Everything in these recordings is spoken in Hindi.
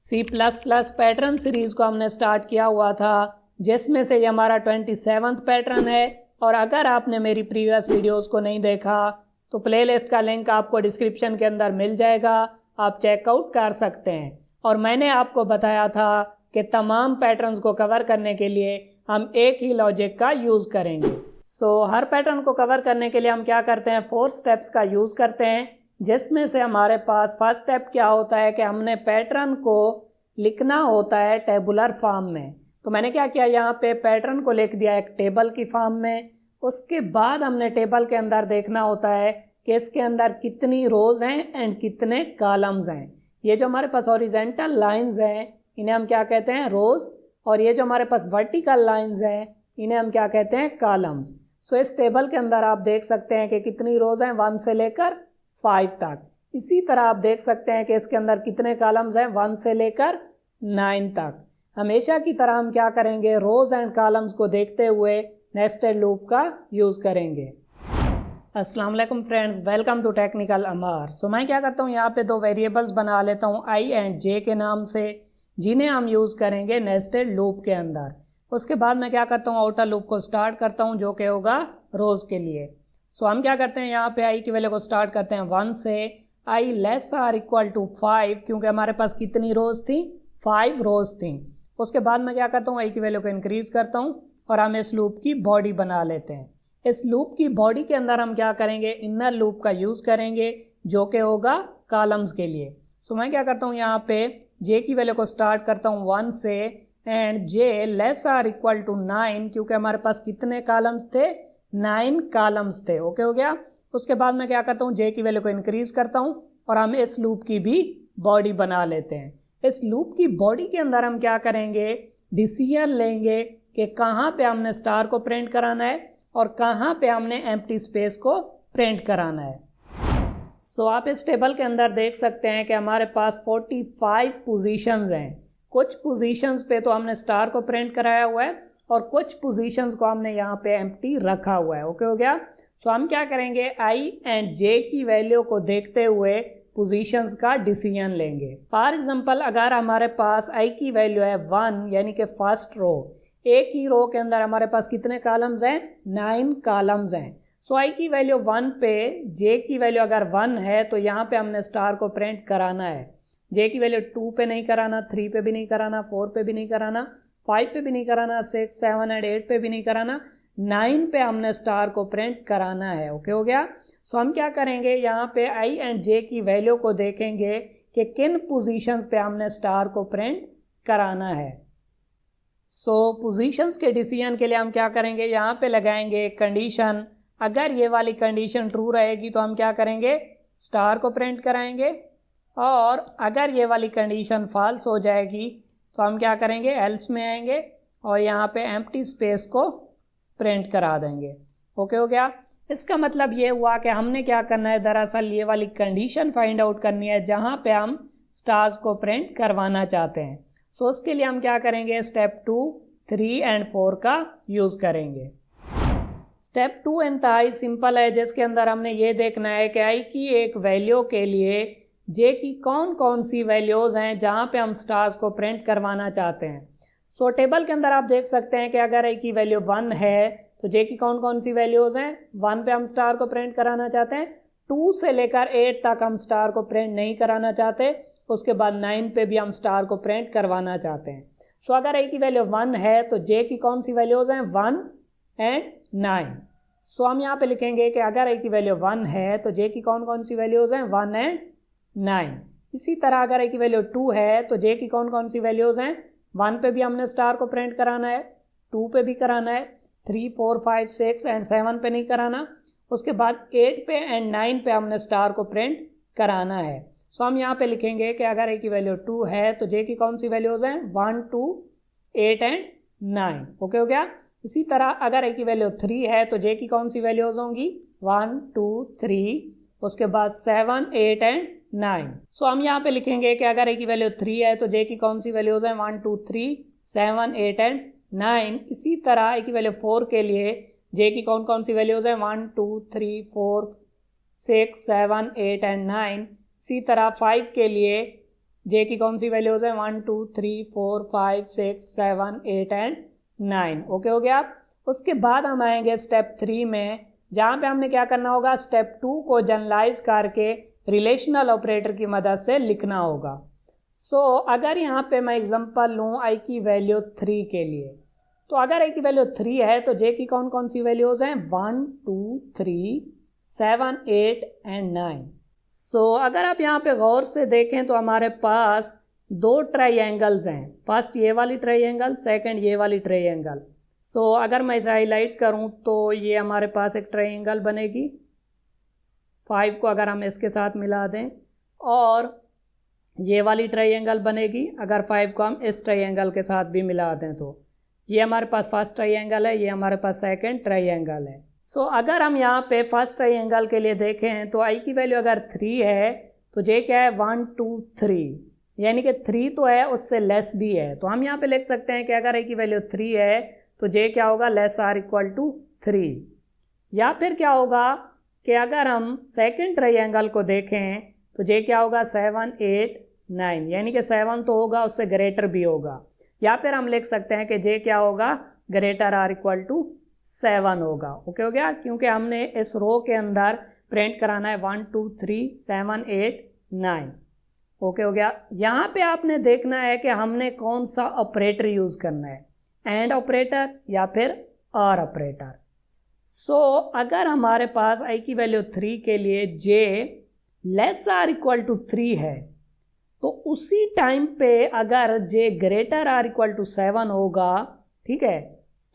C++ पैटर्न सीरीज़ को हमने स्टार्ट किया हुआ था, जिसमें से ये हमारा 27वां पैटर्न है। और अगर आपने मेरी प्रीवियस वीडियोस को नहीं देखा तो प्लेलिस्ट का लिंक आपको डिस्क्रिप्शन के अंदर मिल जाएगा, आप चेकआउट कर सकते हैं। और मैंने आपको बताया था कि तमाम पैटर्न्स को कवर करने के लिए हम एक ही लॉजिक का यूज़ करेंगे। हर पैटर्न को कवर करने के लिए हम क्या करते हैं, 4 स्टेप्स का यूज़ करते हैं, जिसमें से हमारे पास फर्स्ट स्टेप क्या होता है कि हमने पैटर्न को लिखना होता है टेबुलर फॉर्म में। तो मैंने क्या किया, यहाँ पे पैटर्न को लिख दिया एक टेबल की फॉर्म में। उसके बाद हमने टेबल के अंदर देखना होता है कि इसके अंदर कितनी रोज हैं एंड कितने कॉलम्स हैं। ये जो हमारे पास हॉरिजॉन्टल लाइंस हैं इन्हें हम क्या कहते हैं, रोज। और ये जो हमारे पास वर्टिकल लाइंस हैं इन्हें हम क्या कहते हैं, कॉलम्स। इस टेबल के अंदर आप देख सकते हैं कि कितनी रोज हैं 1 से लेकर 5 तक। इसी तरह आप देख सकते हैं कि इसके अंदर कितने कॉलम्स हैं 1 से लेकर 9 तक। हमेशा की तरह हम क्या करेंगे, रोज एंड कॉलम्स को देखते हुए नेस्टेड लूप का यूज़ करेंगे। अस्सलाम वालेकुम फ्रेंड्स, वेलकम टू टेक्निकल अमार। मैं क्या करता हूँ, यहाँ पे 2 वेरिएबल्स बना लेता हूँ i एंड j के नाम से, जिन्हें हम यूज़ करेंगे नेस्टेड लूप के अंदर। उसके बाद मैं क्या करता हूँ, आउटर लूप को स्टार्ट करता हूँ जो कि होगा रोज़ के लिए। हम क्या करते हैं, यहाँ पे i की वैल्यू को स्टार्ट करते हैं 1 से। i less or equal to 5, क्योंकि हमारे पास कितनी रोज़ थी, 5 रोज़ थी। उसके बाद मैं क्या करता हूँ, i की वैल्यू को इंक्रीज़ करता हूँ और हम इस लूप की बॉडी बना लेते हैं। इस लूप की बॉडी के अंदर हम क्या करेंगे, इनर लूप का यूज़ करेंगे जो कि होगा कॉलम्स के लिए। मैं क्या करता हूँ, यहाँ पे j की वैल्यू को स्टार्ट करता हूँ 1 से and j less or equal to 9, क्योंकि हमारे पास कितने कॉलम्स थे, 9 कॉलम्स थे। ओके हो गया। उसके बाद मैं क्या करता हूँ, j की वैल्यू को इंक्रीज़ करता हूँ और हम इस लूप की भी बॉडी बना लेते हैं। इस लूप की बॉडी के अंदर हम क्या करेंगे, डिसीजन लेंगे कि कहाँ पे हमने स्टार को प्रिंट कराना है और कहाँ पे हमने एम्प्टी स्पेस को प्रिंट कराना है। आप इस टेबल के अंदर देख सकते हैं कि हमारे पास 45 पोजीशंस हैं। कुछ पोजीशंस पे तो हमने स्टार को प्रिंट कराया हुआ है और कुछ पोजीशंस को हमने यहाँ पे एम्प्टी रखा हुआ है। ओके हो गया। हम क्या करेंगे, i एंड j की वैल्यू को देखते हुए पोजीशंस का डिसीजन लेंगे। फॉर एग्जांपल, अगर हमारे पास i की वैल्यू है 1 यानी कि फर्स्ट रो, एक ही रो के अंदर हमारे पास कितने कॉलम्स हैं, 9 कॉलम्स हैं। i की वैल्यू 1 पे, j की वैल्यू अगर 1 है तो यहाँ पे हमने स्टार को प्रिंट कराना है। j की वैल्यू 2 पे नहीं कराना, 3 पे भी नहीं कराना, 4 पे भी नहीं कराना, 5 पे भी नहीं कराना, 6, 7 एंड 8 पे भी नहीं कराना, 9 पे हमने स्टार को प्रिंट कराना है। ओके हो गया। हम क्या करेंगे, यहाँ पे i एंड j की वैल्यू को देखेंगे कि किन पोजीशंस पे हमने स्टार को प्रिंट कराना है। पोजीशंस के डिसीजन के लिए हम क्या करेंगे, यहाँ पे लगाएंगे कंडीशन। अगर ये वाली कंडीशन ट्रू रहेगी तो हम क्या करेंगे, स्टार को प्रिंट कराएंगे, और अगर ये वाली कंडीशन फॉल्स हो जाएगी तो हम क्या करेंगे, एल्स में आएंगे और यहाँ पे एम्प्टी स्पेस को प्रिंट करा देंगे। ओके हो गया। इसका मतलब ये हुआ कि हमने क्या करना है, दरअसल ये वाली कंडीशन फाइंड आउट करनी है जहाँ पे हम स्टार्स को प्रिंट करवाना चाहते हैं। उसके लिए हम क्या करेंगे, स्टेप 2, 3 एंड 4 का यूज़ करेंगे। स्टेप 2 इंतहाई सिंपल है, जिसके अंदर हमने ये देखना है कि i की एक वैल्यू के लिए j की कौन कौन सी वैल्यूज़ हैं जहाँ पे हम स्टार्स को प्रिंट करवाना चाहते हैं। टेबल के अंदर आप देख सकते हैं कि अगर i की वैल्यू 1 है तो j की कौन कौन सी वैल्यूज़ हैं, 1 पे हम स्टार को प्रिंट कराना चाहते हैं, 2 से लेकर 8 तक हम स्टार को प्रिंट नहीं कराना चाहते, उसके बाद 9 पे भी हम स्टार को प्रिंट करवाना चाहते हैं। अगर i की वैल्यू 1 है तो j की कौन सी वैल्यूज़ हैं, 1 एंड 9। हम यहाँ पे लिखेंगे कि अगर i की वैल्यू 1 है तो j की कौन कौन सी वैल्यूज़ हैं, 1 एंड 9। इसी तरह अगर i की वैल्यू 2 है तो j की कौन कौन सी वैल्यूज़ हैं, 1 पे भी हमने स्टार को प्रिंट कराना है, 2 पे भी कराना है, 3, 4, 5, 6 एंड 7 पे नहीं कराना, उसके बाद 8 पे एंड 9 पे हमने स्टार को प्रिंट कराना है। हम यहाँ पे लिखेंगे कि अगर a की वैल्यू 2 है तो j की कौन सी वैल्यूज़ हैं, 1, 2, 8 एंड 9। ओके हो गया। इसी तरह अगर a की वैल्यू 3 है तो j की कौन सी वैल्यूज़ होंगी, 1, 2, 3, उसके बाद 7, 8 एंड 9। हम यहाँ पे लिखेंगे कि अगर a की वैल्यू 3 है तो j की कौन सी वैल्यूज़ हैं, 1, 2, 3, 7, 8 एंड 9। इसी तरह a की वैल्यू 4 के लिए j की कौन कौन सी वैल्यूज़ हैं, 1, 2, 3, 4, 6, 7, 8 एंड 9। इसी तरह 5 के लिए जे की कौन सी वैल्यूज़ हैं 1 2 3 4 5 6 7 8 एंड 9। ओके हो गया। उसके बाद हम आएंगे स्टेप 3 में, जहाँ पे हमने क्या करना होगा, स्टेप 2 को जनरलाइज करके रिलेशनल ऑपरेटर की मदद से लिखना होगा। अगर यहाँ पे मैं एग्जांपल लूँ आई की वैल्यू 3 के लिए, तो अगर आई की वैल्यू 3 है तो जे की कौन कौन सी वैल्यूज़ हैं 1 2 3 7 8 एंड 9। अगर आप यहाँ पे गौर से देखें तो हमारे पास दो ट्राइंगल्स हैं, फर्स्ट ये वाली ट्राइंगल, सेकंड ये वाली ट्राइंगल। अगर मैं इसे हाईलाइट करूँ तो ये हमारे पास एक ट्राइंगल बनेगी, 5 को अगर हम इसके साथ मिला दें, और ये वाली ट्राइंगल बनेगी अगर 5 को हम इस ट्राइंगल के साथ भी मिला दें। तो ये हमारे पास फर्स्ट ट्राइंगल है, ये हमारे पास सेकंड ट्राइंगल है। अगर हम यहाँ पे फर्स्ट ट्राइंगल के लिए देखें तो आई की वैल्यू अगर 3 है तो जे क्या है 1 2 3, यानी कि 3 तो है उससे लेस भी है। तो हम यहाँ पे लिख सकते हैं कि अगर आई की वैल्यू 3 है तो जे क्या होगा लेस आर इक्वल टू 3। या फिर क्या होगा कि अगर हम सेकंड ट्राइंगल को देखें तो जे क्या होगा 7 8 9, यानी कि 7 तो होगा उससे ग्रेटर भी होगा। या फिर हम लिख सकते हैं कि जे क्या होगा ग्रेटर आर इक्वल टू 7 होगा। ओके हो गया, क्योंकि हमने इस रो के अंदर प्रिंट कराना है 1 2 3 7 8 9। ओके हो गया। यहाँ पे आपने देखना है कि हमने कौन सा ऑपरेटर यूज़ करना है, एंड ऑपरेटर या फिर आर ऑपरेटर। अगर हमारे पास आई की वैल्यू 3 के लिए जे लेस आर इक्वल टू 3 है तो उसी टाइम पे अगर जे ग्रेटर आर इक्वल टू 7 होगा, ठीक है,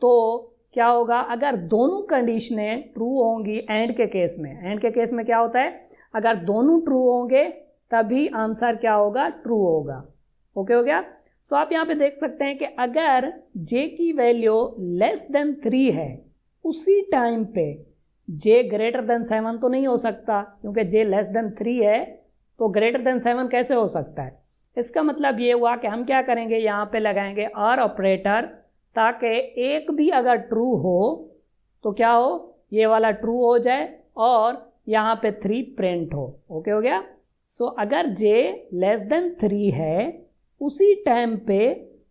तो क्या होगा, अगर दोनों कंडीशनें ट्रू होंगी एंड के केस में, एंड के केस में क्या होता है, अगर दोनों ट्रू होंगे तभी आंसर क्या होगा, ट्रू होगा। ओके हो गया। आप यहाँ पे देख सकते हैं कि अगर जे की वैल्यू लेस देन 3 है उसी टाइम पे जे ग्रेटर देन 7 तो नहीं हो सकता, क्योंकि जे लेस देन 3 है तो ग्रेटर देन 7 कैसे हो सकता है। इसका मतलब ये हुआ कि हम क्या करेंगे, यहाँ पे लगाएंगे आर ऑपरेटर, ताकि एक भी अगर ट्रू हो तो क्या हो, ये वाला ट्रू हो जाए और यहाँ पे 3 प्रिंट हो। ओके हो गया। अगर जे लेस देन 3 है उसी टाइम पे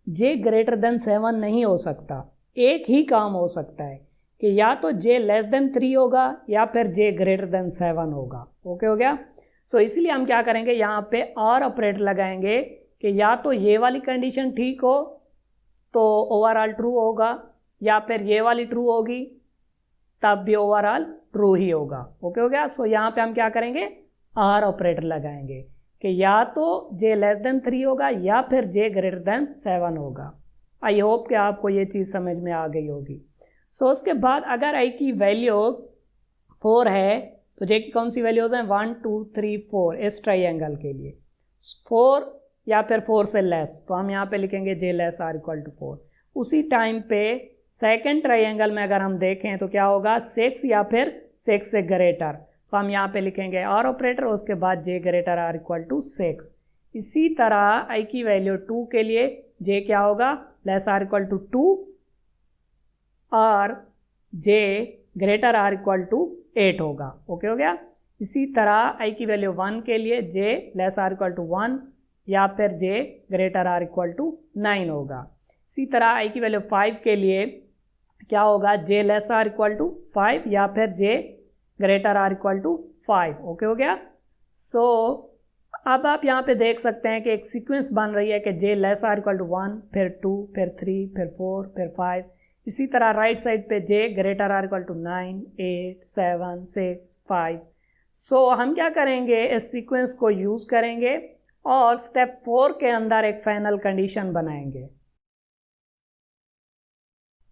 जे ग्रेटर देन 7 नहीं हो सकता, एक ही काम हो सकता है कि या तो जे लेस देन 3 होगा या फिर जे ग्रेटर देन 7 होगा। ओके हो गया। इसलिए हम क्या करेंगे, यहाँ पे आर ऑपरेटर लगाएंगे कि या तो ये वाली कंडीशन ठीक हो तो ओवरऑल ट्रू होगा, या फिर ये वाली ट्रू होगी तब भी ओवरऑल ट्रू ही होगा। ओके हो गया। यहाँ पे हम क्या करेंगे, आर ऑपरेटर लगाएंगे कि या तो जे लेस देन 3 होगा या फिर जे ग्रेटर देन 7 होगा। आई होप कि आपको ये चीज़ समझ में आ गई होगी। उसके बाद अगर आई की वैल्यू 4 है तो जे की कौन सी वैल्यूज़ हैं 1 2 3 4 इस ट्राइंगल के लिए 4 या फिर 4 से लेस, तो हम यहाँ पे लिखेंगे जे लेस आर इक्वल टू 4। उसी टाइम पे सेकंड ट्राइंगल में अगर हम देखें तो क्या होगा 6 या फिर 6 से ग्रेटर, तो हम यहाँ पे लिखेंगे आर ऑपरेटर, उसके बाद जे ग्रेटर आर इक्वल टू 6। इसी तरह आई की वैल्यू 2 के लिए जे क्या होगा लेस आर इक्वल टू 2 और जे ग्रेटर आर इक्वल टू 8 होगा। ओके हो गया। इसी तरह आई की वैल्यू 1 के लिए जे लेस आर इक्वल टू 1 या फिर J greater or equal to 9 होगा। इसी तरह आई की वैल्यू 5 के लिए क्या होगा, J less or equal to 5 या फिर J greater or equal to 5। Okay हो गया। अब आप यहाँ पे देख सकते हैं कि एक सीक्वेंस बन रही है कि जे लेस आर इक्वल टू 1 फिर 2 फिर 3 फिर 4 फिर 5। इसी तरह राइट साइड पे जे ग्रेटर आर इक्वल टू 9 8 7 6 5। हम क्या करेंगे, इस सीक्वेंस को यूज़ करेंगे और स्टेप 4 के अंदर एक फाइनल कंडीशन बनाएंगे।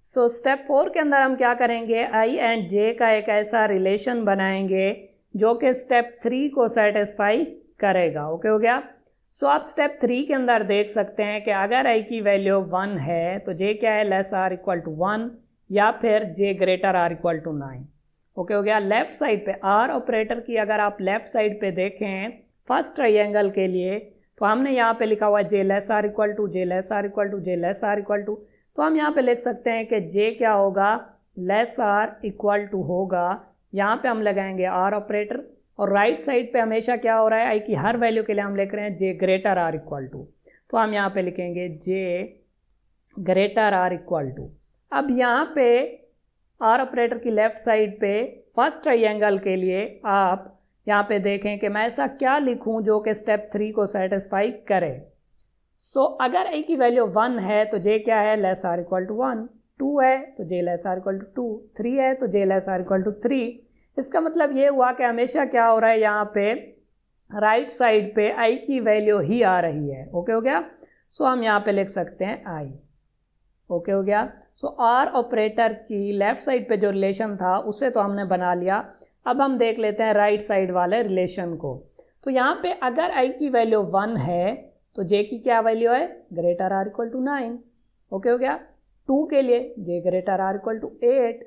स्टेप 4 के अंदर हम क्या करेंगे, आई एंड जे का एक ऐसा रिलेशन बनाएंगे जो कि स्टेप 3 को सेटिस्फाई करेगा। ओके हो गया। आप स्टेप 3 के अंदर देख सकते हैं कि अगर आई की वैल्यू 1 है तो जे क्या है लेस आर इक्वल टू 1 या फिर J greater or equal to 9। Okay हो गया। लेफ्ट साइड पे आर ऑपरेटर की अगर आप लेफ्ट साइड पे देखें फर्स्ट ट्राइंगल के लिए तो हमने यहाँ पे लिखा हुआ है J less or equal to J less or equal to J less or equal to. तो हम यहाँ पे लिख सकते हैं कि जे क्या होगा लेस आर इक्वल टू होगा, यहाँ पे हम लगाएंगे आर ऑपरेटर और राइट साइड पे हमेशा क्या हो रहा है, आई की हर वैल्यू के लिए हम लिख रहे हैं जे ग्रेटर आर इक्वल टू, तो हम यहाँ पे लिखेंगे जे ग्रेटर आर इक्वल टू। अब यहाँ पे आर ऑपरेटर की लेफ्ट साइड पे फर्स्ट ट्राइंगल के लिए आप यहाँ पे देखें कि मैं ऐसा क्या लिखूं जो कि स्टेप 3 को सेटिस्फाई करे। सो अगर आई की वैल्यू 1 है तो जे क्या है, लेस आर इक्वल टू 1, 2 है तो जे लेस आर इक्वल टू 2, 3 है तो जे लेस आर इक्वल टू 3। इसका मतलब ये हुआ कि हमेशा क्या हो रहा है, यहाँ पे राइट साइड पे आई की वैल्यू ही आ रही है। ओके हो गया। सो हम यहाँ पे लिख सकते हैं आई। ओके हो गया। सो आर ऑपरेटर की लेफ्ट साइड पे जो रिलेशन था उसे तो हमने बना लिया। अब हम देख लेते हैं राइट साइड वाले रिलेशन को। तो यहाँ पे अगर आई की वैल्यू 1 है तो जे की क्या वैल्यू है, greater or equal to 9। Okay हो गया। 2 के लिए J greater or equal to 8।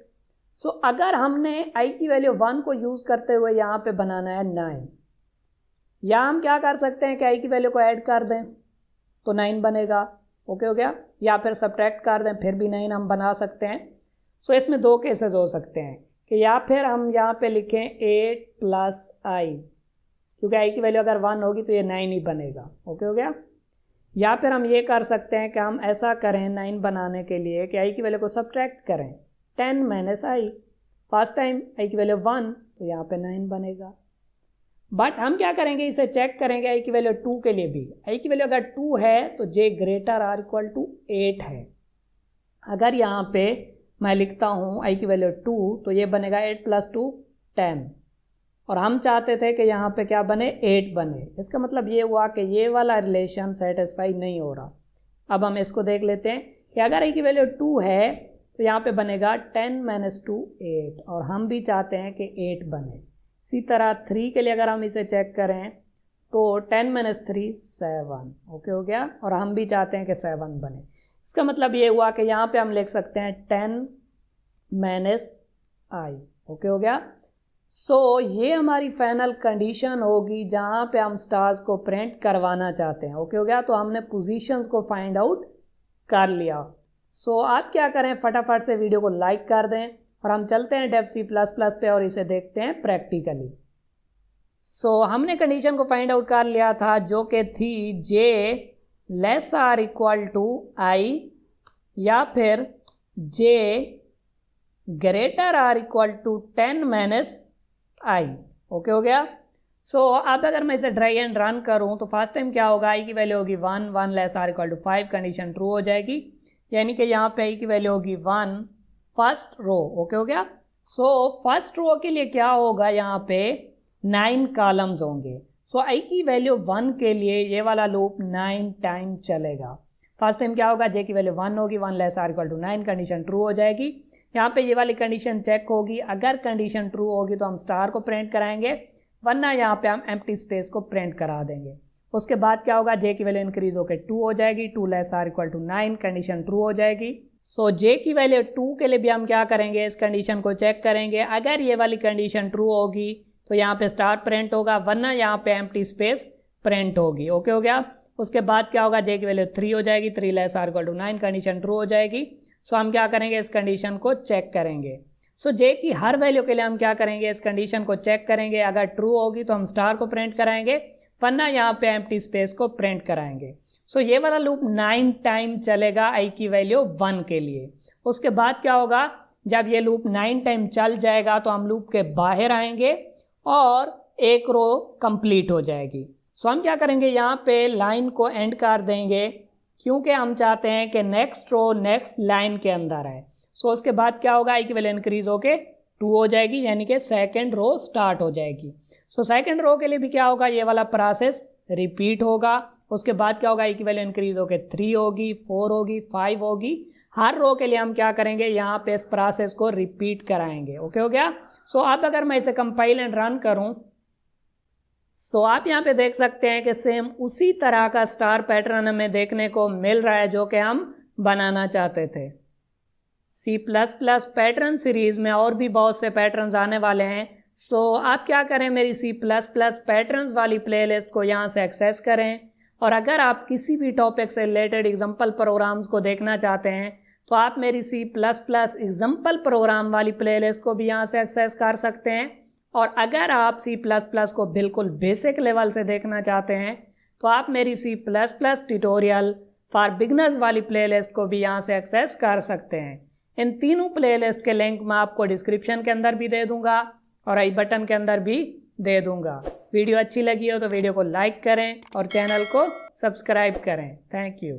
So अगर हमने आई की वैल्यू 1 को यूज़ करते हुए यहाँ पे बनाना है 9, या हम क्या कर सकते हैं कि आई की वैल्यू को ऐड कर दें तो 9 बनेगा। ओके हो गया। या फिर सब्ट्रैक्ट कर दें फिर भी 9 हम बना सकते हैं। सो इसमें 2 केसेस हो सकते हैं कि या फिर हम यहाँ पे लिखें 8 प्लस आई, क्योंकि आई की वैल्यू अगर 1 होगी तो ये 9 ही बनेगा। ओके हो गया। या फिर हम ये कर सकते हैं कि हम ऐसा करें 9 बनाने के लिए कि आई की वैल्यू को सब्ट्रैक्ट करें 10 minus I. First time I की वैल्यू 1 तो यहाँ पे 9 बनेगा। बट हम क्या करेंगे, इसे चेक करेंगे आई की वैल्यू 2 के लिए भी। आई की वैल्यू अगर 2 है तो जे ग्रेटर आर इक्वल टू 8 है। अगर यहाँ पे मैं लिखता हूँ आई की वैल्यू 2 तो ये बनेगा 8 प्लस 2 10, और हम चाहते थे कि यहाँ पे क्या बने, 8 बने। इसका मतलब ये हुआ कि ये वाला रिलेशन सेटिस्फाई नहीं हो रहा। अब हम इसको देख लेते हैं कि अगर आई की वैल्यू 2 है तो यहाँ पे बनेगा 10 माइनस 2 8, और हम भी चाहते हैं कि 8 बने। इसी तरह 3 के लिए अगर हम इसे चेक करें तो 10 माइनस 3 7। ओके हो गया। और हम भी चाहते हैं कि 7 बने। इसका मतलब ये हुआ कि यहाँ पे हम लिख सकते हैं 10 माइनस आई। ओके हो गया। सो ये हमारी फाइनल कंडीशन होगी जहाँ पे हम स्टार्स को प्रिंट करवाना चाहते हैं। ओके हो गया। तो हमने पोजीशंस को फाइंड आउट कर लिया। सो आप क्या करें, फटाफट से वीडियो को लाइक कर दें और हम चलते हैं डेव C++ पे और इसे देखते हैं प्रैक्टिकली। सो हमने कंडीशन को फाइंड आउट कर लिया था जो कि थी J less or equal to I या फिर J greater or equal to 10 minus I. Okay हो गया। सो अब अगर मैं इसे ड्राई एंड रन करूं तो फर्स्ट टाइम क्या होगा, आई की वैल्यू होगी 1, 1 less or equal to 5, condition true हो जाएगी। यानी कि यहाँ पे आई की वैल्यू होगी 1 फर्स्ट रो। ओके हो गया। सो फर्स्ट रो के लिए क्या होगा, यहाँ पे 9 कॉलम्स होंगे। सो आई की वैल्यू 1 के लिए ये वाला लूप 9 टाइम चलेगा। फर्स्ट टाइम क्या होगा, जे की वैल्यू 1 होगी, 1 less or equal to 9, condition true हो जाएगी। यहाँ पे ये वाली कंडीशन चेक होगी, अगर कंडीशन ट्रू होगी तो हम स्टार को प्रिंट कराएंगे, वरना यहाँ पे हम एम्प्टी स्पेस को प्रिंट करा देंगे। उसके बाद क्या होगा, जे की वैल्यू इंक्रीज होकर 2 हो जाएगी, 2 less or equal to 9, condition true हो जाएगी। सो जे की वैल्यू 2 के लिए भी हम क्या करेंगे, इस कंडीशन को चेक करेंगे। अगर ये वाली कंडीशन ट्रू होगी तो यहाँ पे स्टार प्रिंट होगा, वरना यहाँ पे एम्प्टी स्पेस प्रिंट होगी। ओके हो गया। उसके बाद क्या होगा, जे की वैल्यू 3 हो जाएगी, 3 less or equal to 9, condition true हो जाएगी। सो हम क्या करेंगे, इस कंडीशन को चेक करेंगे। सो जे की हर वैल्यू के लिए हम क्या करेंगे, इस कंडीशन को चेक करेंगे। अगर ट्रू होगी तो हम स्टार को प्रिंट कराएंगे, वरना यहाँ पे एम्प्टी स्पेस को प्रिंट कराएंगे। सो ये वाला लूप 9 टाइम चलेगा आई की वैल्यू 1 के लिए। उसके बाद क्या होगा, जब ये लूप 9 टाइम चल जाएगा तो हम लूप के बाहर आएंगे और एक रो कंप्लीट हो जाएगी। सो हम क्या करेंगे, यहाँ पे लाइन को एंड कर देंगे, क्योंकि हम चाहते हैं कि नेक्स्ट रो नेक्स्ट लाइन के अंदर है। सो उसके बाद क्या होगा, आई की वैल्यू इंक्रीज होके 2 हो जाएगी, यानी कि सेकेंड रो स्टार्ट हो जाएगी। सो सेकेंड रो के लिए भी क्या होगा, ये वाला प्रोसेस रिपीट होगा। उसके बाद क्या होगा, आई की वैल्यू इंक्रीज होके 3 होगी, 4 होगी, 5 होगी। हर रो के लिए हम क्या करेंगे, यहाँ पे इस प्रोसेस को रिपीट कराएंगे। ओके हो गया। सो अब अगर मैं इसे कंपाइल एंड रन करूँ, सो आप यहाँ पे देख सकते हैं कि सेम उसी तरह का स्टार पैटर्न हमें देखने को मिल रहा है जो कि हम बनाना चाहते थे। C++ पैटर्न सीरीज में और भी बहुत से पैटर्न्स आने वाले हैं। सो आप क्या करें, मेरी C++ पैटर्न्स वाली प्लेलिस्ट को यहाँ से एक्सेस करें, और अगर आप किसी भी टॉपिक से रिलेटेड एग्जाम्पल प्रोग्राम्स को देखना चाहते हैं तो आप मेरी C++ एग्जाम्पल प्रोग्राम वाली प्लेलिस्ट को भी यहाँ से एक्सेस कर सकते हैं। और अगर आप C++ को बिल्कुल बेसिक लेवल से देखना चाहते हैं तो आप मेरी C++ ट्यूटोरियल फॉर बिगनर्स वाली प्लेलिस्ट को भी यहाँ से एक्सेस कर सकते हैं। इन तीनों प्लेलिस्ट के लिंक मैं आपको डिस्क्रिप्शन के अंदर भी दे दूंगा और आई बटन के अंदर भी दे दूंगा। वीडियो अच्छी लगी हो तो वीडियो को लाइक करें और चैनल को सब्सक्राइब करें। Thank you.